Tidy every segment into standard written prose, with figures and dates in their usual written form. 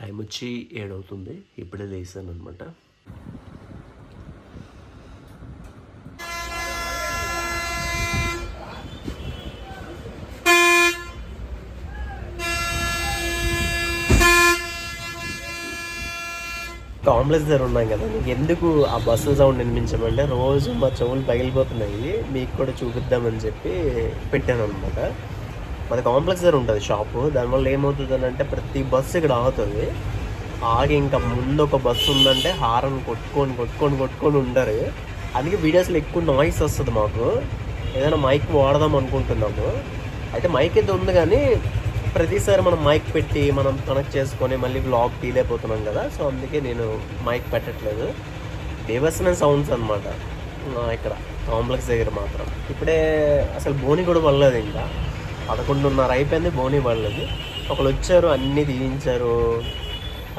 Time వచ్చి 7 అవుతుంది. ఇప్పుడే లేసాను అనమాట. కాంప్లెక్స్ దగ్గర ఉన్నాం కదా, ఎందుకు ఆ బస్సు సౌండ్ వినిపించమంటే రోజు మా చెవులు పగిలిపోతున్నాయి, మీకు కూడా చూపిద్దామని చెప్పి పెట్టాను అనమాట. మాది కాంప్లెక్స్ దగ్గర ఉంటుంది షాపు. దానివల్ల ఏమవుతుంది అంటే ప్రతి బస్సు ఇక్కడ ఆగుతుంది. ఆగి ఇంకా ముందు ఒక బస్సు ఉందంటే హారన్ కొట్టుకొని ఉంటారు. అందుకే వీడియోస్లో ఎక్కువ నాయిస్ వస్తుంది మాకు. ఏదైనా మైక్ వాడదాం అనుకుంటున్నాము. అయితే మైక్ అయితే ఉంది, కానీ ప్రతిసారి మనం మైక్ పెట్టి మనం కనెక్ట్ చేసుకొని మళ్ళీ బ్లాగ్ తీయలేకపోతున్నాం కదా. సో అందుకే నేను మైక్ పెట్టట్లేదు. బేబస్మైన సౌండ్స్ అనమాట ఇక్కడ కాంప్లెక్స్ దగ్గర మాత్రం. ఇప్పుడే అసలు బోని కూడా పడలేదు, ఇంకా 11:30 అయిపోయింది, బోని పడలేదు. ఒకళ్ళు వచ్చారు, అన్నీ తీయించారు.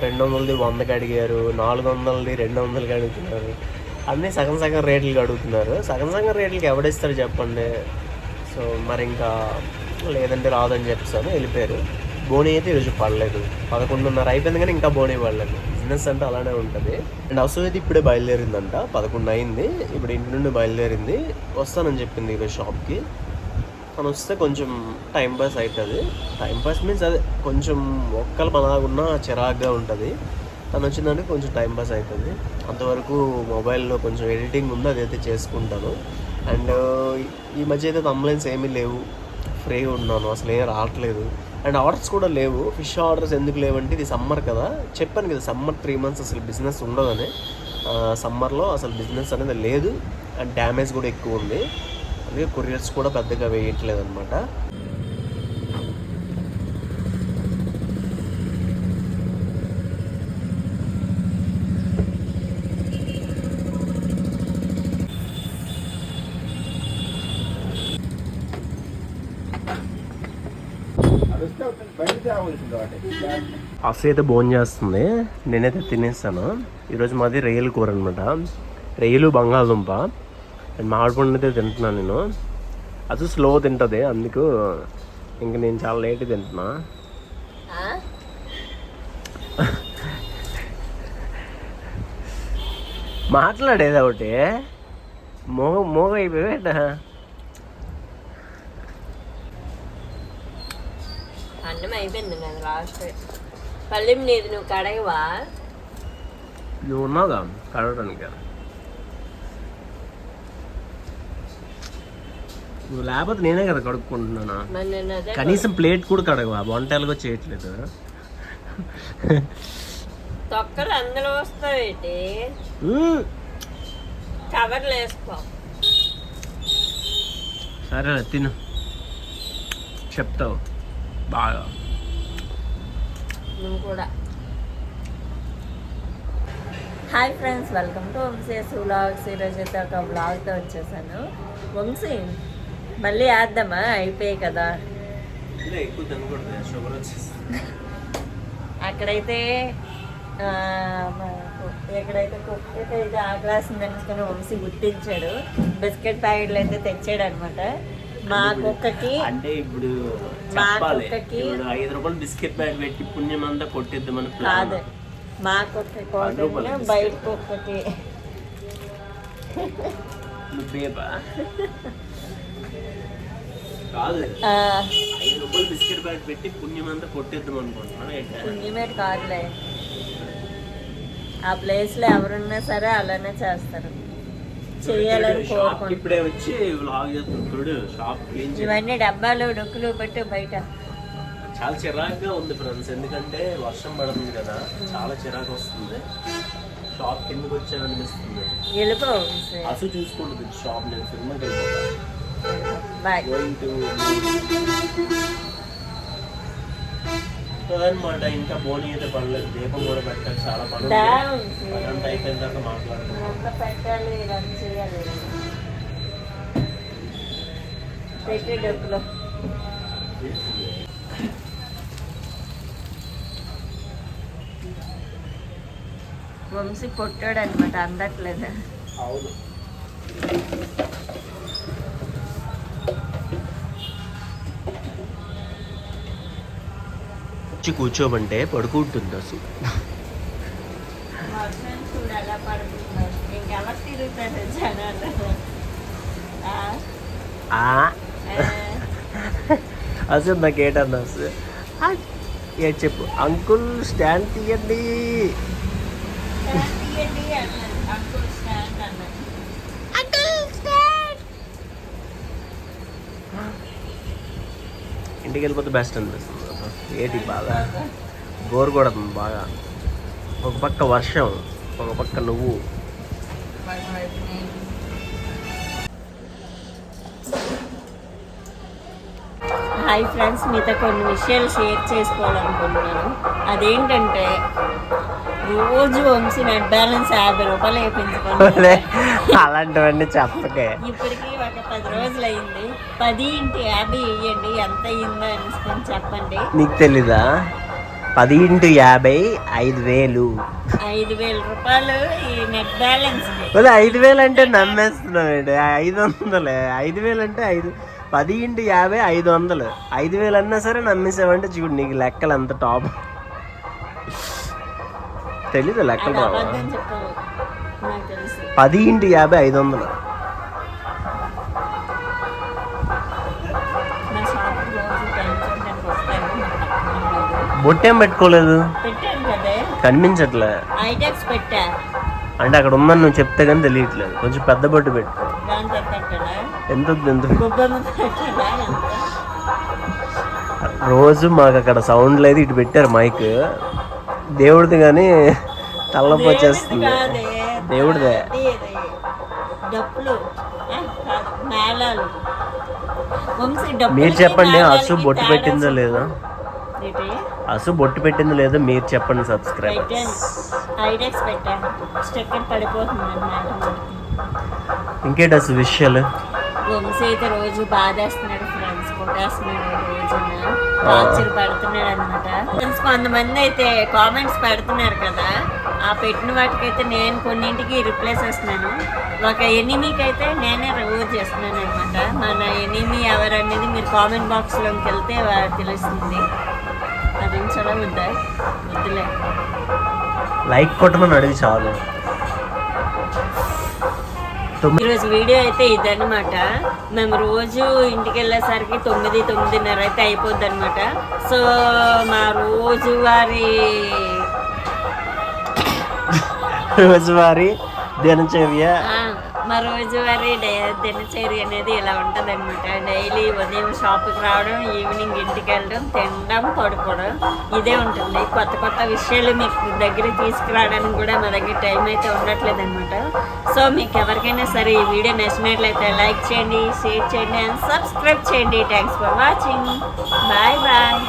200ది 100కి అడిగారు, 400ది 200కి అడుగుతున్నారు. అన్నీ సగం రేట్లకి అడుగుతున్నారు. సగం రేట్లకి ఎవడిస్తారు చెప్పండి. సో మరి ఇంకా లేదంటే రాదని చెప్పేసాను, వెళ్ళిపోయారు. బోనీ అయితే ఈరోజు పడలేదు. 11:30 అయిపోయింది కానీ ఇంకా బోనీ పడలేదు. బిజినెస్ అంటే అలానే ఉంటుంది. అండ్ అసలు అయితే ఇప్పుడే బయలుదేరిందంట, 11 అయింది. ఇప్పుడు ఇంటి నుండి బయలుదేరింది. వస్తానని చెప్పింది ఈరోజు షాప్కి. తను వస్తే కొంచెం టైంపాస్ అవుతుంది. టైంపాస్ మీన్స్ అదే కొంచెం ఒక్కలు అలాగున్నా చిరాగ్గా ఉంటుంది. తను వచ్చిందంటే కొంచెం టైంపాస్ అవుతుంది. అంతవరకు మొబైల్లో కొంచెం ఎడిటింగ్ ఉంది, అదైతే చేసుకుంటాను. అండ్ ఈ మధ్య అయితే థంబ్నెయిల్స్ ఏమీ లేవు, ఫ్రీగా ఉన్నాను, అసలు ఏం రావట్లేదు. అండ్ ఆర్డర్స్ కూడా లేవు. ఫిష్ ఆర్డర్స్ ఎందుకు లేవంటే ఇది సమ్మర్ కదా, చెప్పాను కదా, సమ్మర్ 3 months అసలు బిజినెస్ ఉండదని. సమ్మర్లో అసలు బిజినెస్ అనేది లేదు. అండ్ డ్యామేజ్ కూడా ఎక్కువ ఉంది. అందుకే కొరియర్స్ కూడా పెద్దగా వేయట్లేదు అనమాట. అసలు అయితే భోజనం చేస్తుంది, నేనైతే తినేస్తాను. ఈరోజు మాది రొయ్యల కూర అనమాట. రొయ్యలు బంగాళదుంప అండ్ మామిడిపండు అయితే తింటున్నాను నేను. అది స్లో తింటుంది, అందుకు ఇంక నేను చాలా లేట్ తింటున్నా. మాట్లాడేది ఒకటి మోగ అయిపోయాట. అన్నం అయిపోయింది నేను లాస్ట్. పల్లెం నీది నువ్వు కడగవా? నువ్వు ఉన్నావుగా కడగడానికి. నువ్వు లేకపోతే నేనే కదా కడుక్కుంటున్నాను. కనీసం ప్లేట్ కూడా కడగవా? వంటలుగా చేయట్లేదు. తొక్కలు అందులో వస్తావేంటి? కవర్లు వేసుకో. సరే తిను, చెప్తావు బాగా. నువ్వు కూడా. Hi friends, welcome to Vamshi's vlogs. ఈరోజు అయితే ఒక వ్లాగ్తో వచ్చేసాను. వంశీ మళ్ళీ వేద్దామా? అయిపోయాయి కదా. అక్కడైతే ఎక్కడైతే కుక్కైతే అయితే ఆ గ్లాస్ తెలుసుకొని వంశీ గుర్తించాడు. బిస్కెట్ ప్యాకెట్లు అయితే తెచ్చాడు అనమాట. మా కుక్కకి అంటే ఇప్పుడు మా కుక్కకి 5 రూపాయలు బిస్కెట్ ప్యాకెట్ పెట్టి పుణ్యం అంతా కొట్టిద్దామని కాదు, మా కుక్కకి బయట కుక్కకి కాదు 5 రూపాయలు బిస్కెట్ ప్యాకెట్ పెట్టి పుణ్యం అంతా కొట్టిద్దాం అనుకుంటున్నాను. పుణ్యమేటి కాదులే, ఆ ప్లేస్ లో ఎవరున్నా సరే అలానే చేస్తారు, చెయ్యాలని కోరుకుంటున్నాను. ఇప్పుడే వచ్చి వ్లాగ్ చేస్తున్నాడు. షాప్ క్లీన్ ఇవన్నీ డబ్బాలు డొక్కులు పెట్టి బయట. చాలా చిరాకుగా ఉంది ఫ్రెండ్స్, ఎందుకంటే వర్షం పడుతుంది కదా, చాలా చిరాకు వస్తుంది. షాప్ కిందకి వచ్చాననిపిస్తుంది. వెళ్ళిపో అసలు చూసుకుంటుంది షాప్. నేను సినిమాకి వెళ్ళిపోతాను. అనమాట. ఇంకా బోని అయితే పడలేదు, దీపం కూడా పెట్టాలి, చాలా పనులు. అదంతా అయిపోయిన తర్వాత మాట్లాడుతున్నాం. పెట్టాలి, రన్ చేయాలి, పెట్టి డబ్బులు. వంశీ పొట్టాడు అనమాట, అందట్లేదు. అవును, వచ్చి కూర్చోమంటే పడుకుంటుంది అసలు. వర్షం చూడు ఎలా పడుతున్నారు. ఇంకెలా తిరుగుతారు జనాలు. అసలు నాకేటన్నా అసలు ఏ చెప్పు అంకుల్ స్టాండ్ తీయండి. ఇంటికి వెళ్ళిపోతే బెస్ట్ అనిపిస్తుంది. ఏంటి బాగా బోర్ కొడుతుంది బాగా. ఒక పక్క వర్షం, ఒక పక్క నువ్వు. హాయ్ ఫ్రెండ్స్, మీతో కొన్ని విషయాలు షేర్ చేసుకోవాలనుకుంటున్నాను. అదేంటంటే రోజు వంశీ నెట్ బ్యాలెన్స్ 50 రూపాయలు వేయించుకోండి. అలాంటివన్నీ చెప్పకే. ఇప్పటికి ఒక 10 రోజులు అయింది. 10 × 50 వేయండి, ఎంత అయ్యిందో అనుకొని చెప్పండి. నీకు తెలీదా? 10 × 50 5,000. 5,000 రూపాయలు ఈ నెట్ బ్యాలెన్స్. 5,000 అంటే నమ్మేస్తున్నావు. 500. 5,000 అంటే 10 × 50 500. 5,000 అన్నా సరే నమ్మేసావంటే చూడు నీకు లెక్కలు అంత టాప్. తెలీదు లెక్కలు బాబా. 10 × 50 500. బొట్టేం పెట్టుకోలేదు, కనిపించట్లే. అంటే అక్కడ ఉందని నువ్వు చెప్తే కానీ తెలియట్లేదు. కొంచెం పెద్ద బొట్టు పెట్టుకో. ఎంత రోజు మాకు అక్కడ సౌండ్ లేదు, ఇటు పెట్టారు మైక్. దేవుడిది కానీ తలనొప్పి వచ్చేస్తుంది. దేవుడిదే. మీరు చెప్పండి, అసు బొట్టు పెట్టిందో లేదో. అసు బొట్టు పెట్టిందో లేదో మీరు చెప్పండి. సబ్స్క్రైబ్. ఇంకేంటి అసలు విషయాలు? వంశీ అయితే రోజు బాధేస్తున్నాడు ఫ్రెండ్స్, కొట్టేస్తున్నాడు రోజున, టార్చర్ పెడుతున్నాడు అనమాట. ఫ్రెండ్స్ కొంతమంది అయితే కామెంట్స్ పెడుతున్నారు కదా, ఆ పెట్టిన వాటికైతే నేను కొన్నింటికి రిప్లై చేస్తున్నాను. ఒక ఎనిమీకి అయితే నేనే రోజు చేస్తున్నాను అనమాట. మన ఎనిమీ ఎవరనేది మీరు కామెంట్ బాక్స్లోకి వెళ్తే తెలుస్తుంది. అది చాలా వద్దులే, లైక్ కొట్టమని అడిగి చాలు. ఈరోజు వీడియో అయితే ఇదన్నమాట. మేము రోజు ఇంటికి వెళ్ళేసరికి 9-9:30 అయితే అయిపోద్ది అనమాట. సో మా రోజువారీ దినచర్య మా రోజువారీ దినచర్య అనేది ఇలా ఉంటుంది అనమాట. డైలీ ఉదయం షాప్కి రావడం, ఈవినింగ్ ఇంటికి వెళ్ళడం, తినడం, పడుకోవడం, ఇదే ఉంటుంది. కొత్త విషయాలు మీకు దగ్గర తీసుకురావడానికి కూడా మా దగ్గర టైం అయితే ఉండట్లేదు అనమాట. సో మీకు ఎవరికైనా సరే ఈ వీడియో నచ్చినట్లయితే లైక్ చేయండి, షేర్ చేయండి అండ్ సబ్స్క్రైబ్ చేయండి. Thanks for watching. Bye bye.